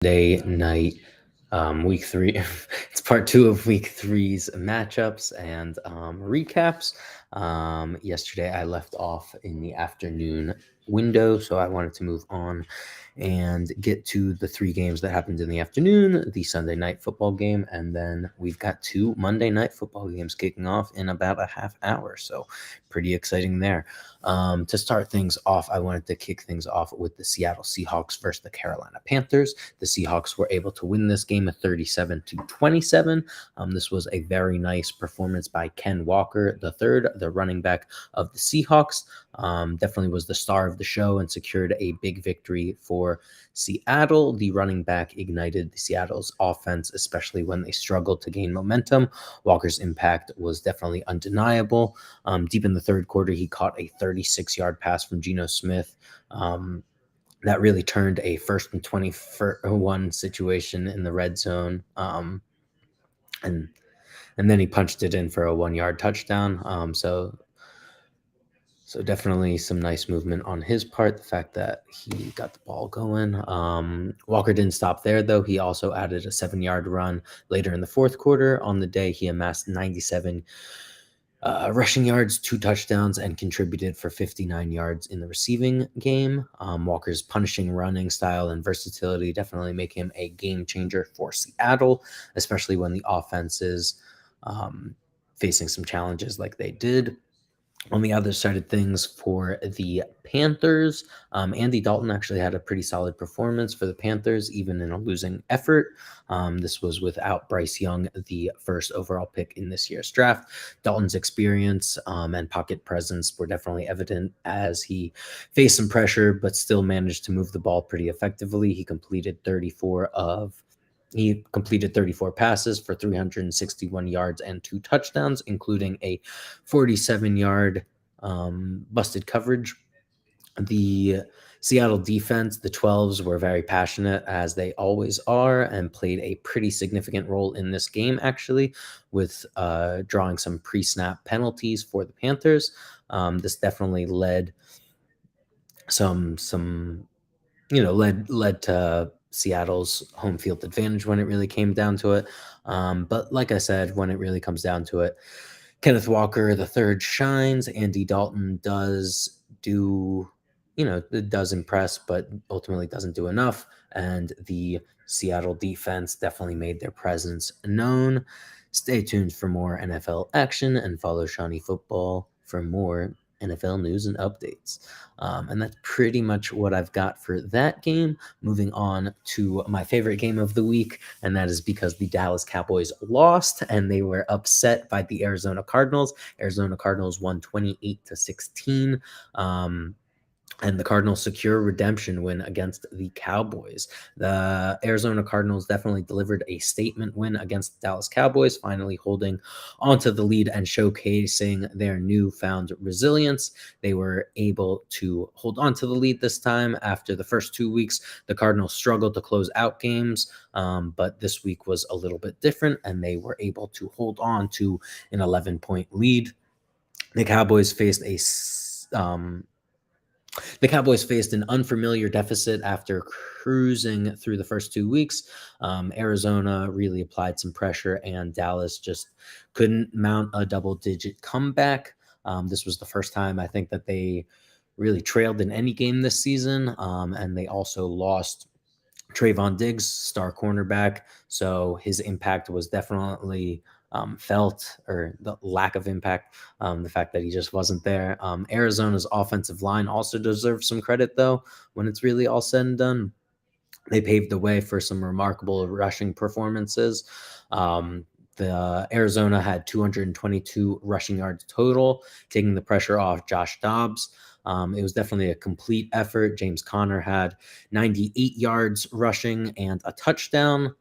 Day night, week three. It's part two of week three's matchups and recaps. Yesterday I left off in the afternoon window, so I wanted to move on and get to the three games that happened in the afternoon, the Sunday night football game, and then we've got two Monday night football games kicking off in about a half hour. So pretty exciting there. To start things off, I wanted to kick things off with the Seattle Seahawks versus the Carolina Panthers. The Seahawks were able to win this game at 37-27. This was a very nice performance by Ken Walker III, the running back of the Seahawks. Definitely was the star of the show and secured a big victory for Seattle. The running back ignited Seattle's offense, especially when they struggled to gain momentum. Walker's impact was definitely undeniable. Deep in the third quarter, he caught a 36-yard pass from Geno Smith. That really turned a 1st and 21 situation in the red zone. And then he punched it in for a 1-yard touchdown. So definitely some nice movement on his part, the fact that he got the ball going. Walker didn't stop there, though. He also added a 7-yard run later in the fourth quarter. On the day, he amassed 97 rushing yards, 2 touchdowns, and contributed for 59 yards in the receiving game. Walker's punishing running style and versatility definitely make him a game changer for Seattle, especially when the offense is facing some challenges like they did. On the other side of things for the Panthers, Andy Dalton actually had a pretty solid performance for the Panthers, even in a losing effort. This was without Bryce Young, the first overall pick in this year's draft. Dalton's experience and pocket presence were definitely evident as he faced some pressure, but still managed to move the ball pretty effectively. He completed 34 passes for 361 yards and 2 touchdowns, including a 47-yard busted coverage. The Seattle defense, the 12s, were very passionate, as they always are, and played a pretty significant role in this game, actually, with drawing some pre-snap penalties for the Panthers. This definitely led led to Seattle's home field advantage when it really came down to it. But like I said, when it really comes down to it, Kenneth Walker the third shines. Andy Dalton does impress, but ultimately doesn't do enough. And the Seattle defense definitely made their presence known. Stay tuned for more NFL action and follow Shawnee Football for more NFL news and updates. And that's pretty much what I've got for that game. Moving on to my favorite game of the week, and that is because the Dallas Cowboys lost and they were upset by the Arizona Cardinals. Arizona Cardinals won 28-16. And the Cardinals secure redemption win against the Cowboys. The Arizona Cardinals definitely delivered a statement win against the Dallas Cowboys, finally holding onto the lead and showcasing their newfound resilience. They were able to hold on to the lead this time. After the first 2 weeks, the Cardinals struggled to close out games, but this week was a little bit different, and they were able to hold on to an 11-point lead. The Cowboys faced an unfamiliar deficit after cruising through the first 2 weeks. Arizona really applied some pressure, and Dallas just couldn't mount a double-digit comeback. This was the first time I think that they really trailed in any game this season, and they also lost Trayvon Diggs, star cornerback, so his impact was definitely felt, or the lack of impact, the fact that he just wasn't there. Arizona's offensive line also deserves some credit, though, when it's really all said and done. They paved the way for some remarkable rushing performances. The Arizona had 222 rushing yards total, taking the pressure off Josh Dobbs. It was definitely a complete effort. James Conner had 98 yards rushing and a touchdown.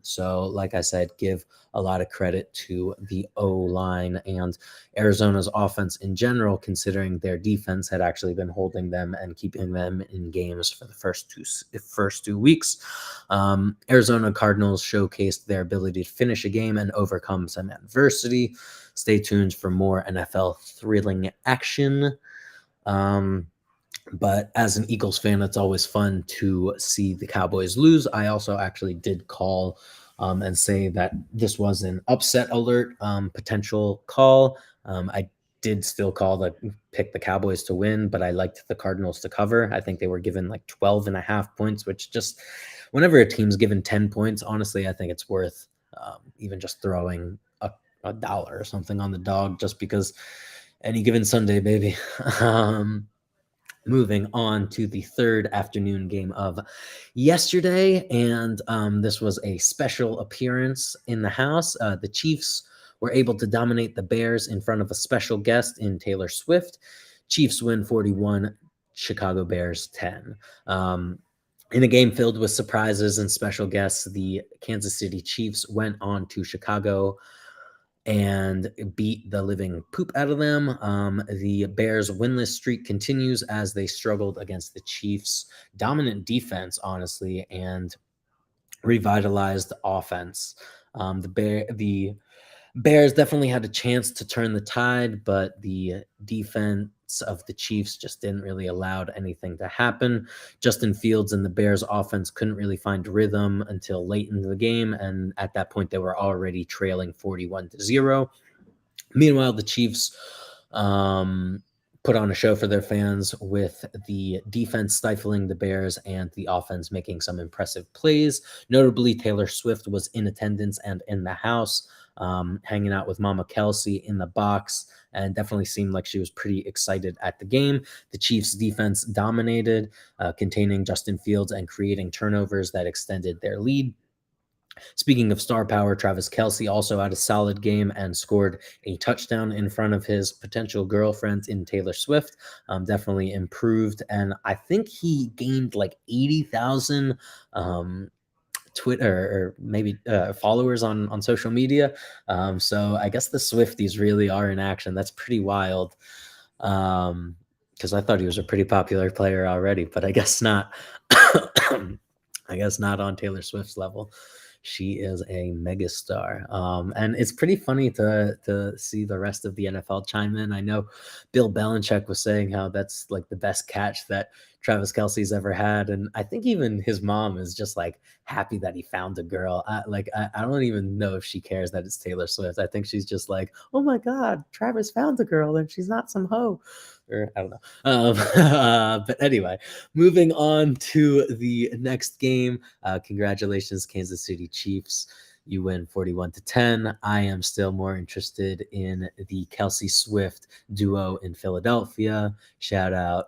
So like I said, give a lot of credit to the O-line and Arizona's offense in general, considering their defense had actually been holding them and keeping them in games for the first 2 weeks. Arizona Cardinals showcased their ability to finish a game and overcome some adversity. Stay tuned for more NFL thrilling action. But as an Eagles fan, it's always fun to see the Cowboys lose. I also actually did call and say that this was an upset alert potential call. I did still call the pick the Cowboys to win, but I liked the Cardinals to cover. I think they were given like 12 and a half points, which just whenever a team's given 10 points, honestly, I think it's worth even just throwing a dollar or something on the dog just because any given Sunday, baby. Moving on to the third afternoon game of yesterday, and this was a special appearance in the house. The Chiefs were able to dominate the Bears in front of a special guest in Taylor Swift. Chiefs win 41, Chicago Bears 10. In a game filled with surprises and special guests, the Kansas City Chiefs went on to Chicago and beat the living poop out of them. The Bears' winless streak continues as they struggled against the Chiefs' dominant defense, honestly, and revitalized offense. The Bears definitely had a chance to turn the tide, but the defense of the Chiefs just didn't really allow anything to happen. Justin Fields and the Bears offense couldn't really find rhythm until late into the game, and at that point they were already trailing 41-0. Meanwhile, the Chiefs put on a show for their fans with the defense stifling the Bears and the offense making some impressive plays. Notably, Taylor Swift was in attendance and in the house, hanging out with Mama Kelsey in the box, and definitely seemed like she was pretty excited at the game. The Chiefs' defense dominated, containing Justin Fields and creating turnovers that extended their lead. Speaking of star power, Travis Kelsey also had a solid game and scored a touchdown in front of his potential girlfriend in Taylor Swift. Definitely improved, and I think he gained like 80,000 Twitter or maybe followers on social media. So I guess the Swifties really are in action. That's pretty wild. Because I thought he was a pretty popular player already, but I guess not. I guess not on Taylor Swift's level. She is a megastar. And it's pretty funny to see the rest of the NFL chime in. I know Bill Belichick was saying how that's like the best catch that Travis Kelsey's ever had. And I think even his mom is just like happy that he found a girl. I don't even know if she cares that it's Taylor Swift. I think she's just like, oh my God, Travis found a girl and she's not some hoe. Or I don't know. But anyway, moving on to the next game. Congratulations, Kansas City Chiefs. You win 41-10. I am still more interested in the Kelsey Swift duo in Philadelphia. Shout out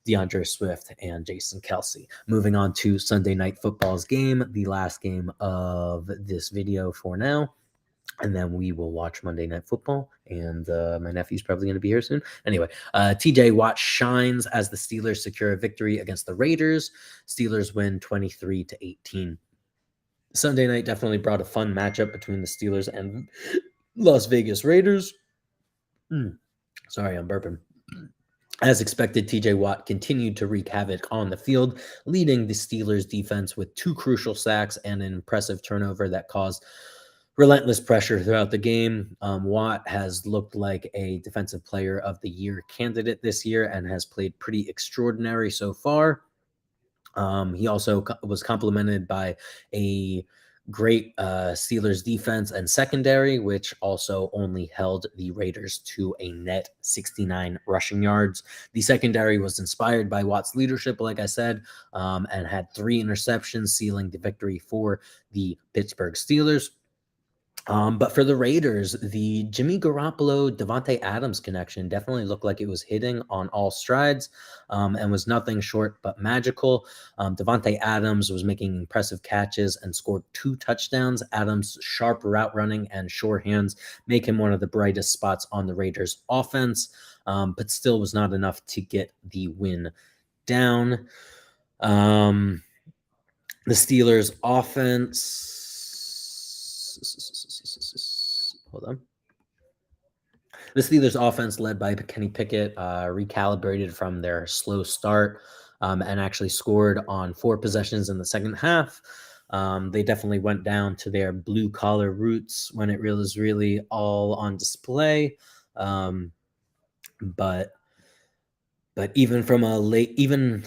DeAndre Swift and Jason Kelsey. Moving on to Sunday Night Football's game, the last game of this video for now. And then we will watch Monday Night Football, and my nephew's probably going to be here soon. Anyway, TJ Watt shines as the Steelers secure a victory against the Raiders. Steelers win 23-18. Sunday night definitely brought a fun matchup between the Steelers and Las Vegas Raiders. Sorry, I'm burping. As expected, TJ Watt continued to wreak havoc on the field, leading the Steelers defense with 2 crucial sacks and an impressive turnover that caused relentless pressure throughout the game. Watt has looked like a Defensive Player of the Year candidate this year and has played pretty extraordinary so far. He also was complimented by a great Steelers defense and secondary, which also only held the Raiders to a net 69 rushing yards. The secondary was inspired by Watt's leadership, like I said, and had 3 interceptions, sealing the victory for the Pittsburgh Steelers. But for the Raiders, the Jimmy Garoppolo, Devontae Adams connection definitely looked like it was hitting on all strides, and was nothing short but magical. Devontae Adams was making impressive catches and scored 2 touchdowns. Adams' sharp route running and sure hands make him one of the brightest spots on the Raiders' offense, but still was not enough to get the win down. The Steelers' offense. Hold on. The Steelers' offense, led by Kenny Pickett, recalibrated from their slow start and actually scored on 4 possessions in the second half. They definitely went down to their blue-collar roots when it was really all on display. But But even from a late, even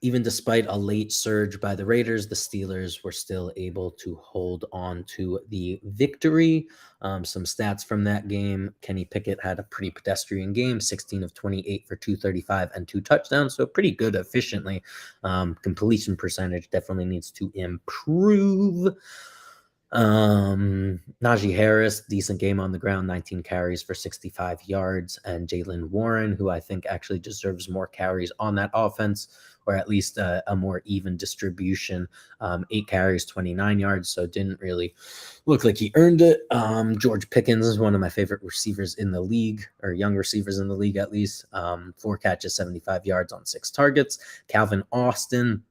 despite a late surge by the Raiders, the Steelers were still able to hold on to the victory. Some stats from that game: Kenny Pickett had a pretty pedestrian game, 16 of 28 for 235 and 2 touchdowns, so pretty good efficiently. Completion percentage definitely needs to improve. Najee Harris, decent game on the ground, 19 carries for 65 yards, and Jalen Warren, who I think actually deserves more carries on that offense, or at least a more even distribution. 8 carries, 29 yards, so it didn't really look like he earned it. George Pickens is one of my favorite receivers in the league, or young receivers in the league at least. 4 catches, 75 yards on 6 targets. Calvin Austin,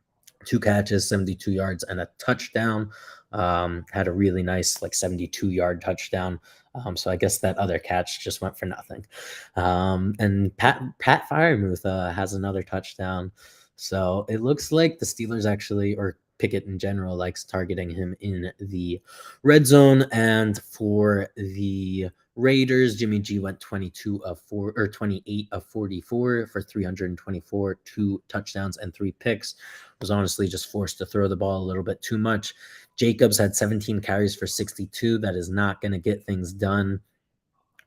2 catches, 72 yards, and a touchdown. Had a really nice, like 72-yard touchdown. So I guess that other catch just went for nothing. And Pat Freiermuth has another touchdown. So it looks like the Steelers actually, or Pickett in general, likes targeting him in the red zone. And for the Raiders, Jimmy G went 28 of 44 for 324, 2 touchdowns and 3 picks. Was honestly just forced to throw the ball a little bit too much. Jacobs had 17 carries for 62. That is not going to get things done.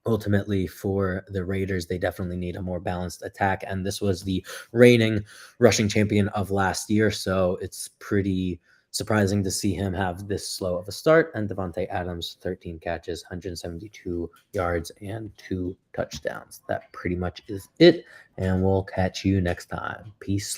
Ultimately, for the Raiders, they definitely need a more balanced attack. And this was the reigning rushing champion of last year. So it's pretty surprising to see him have this slow of a start. And Devontae Adams, 13 catches, 172 yards, and 2 touchdowns. That pretty much is it. And we'll catch you next time. Peace.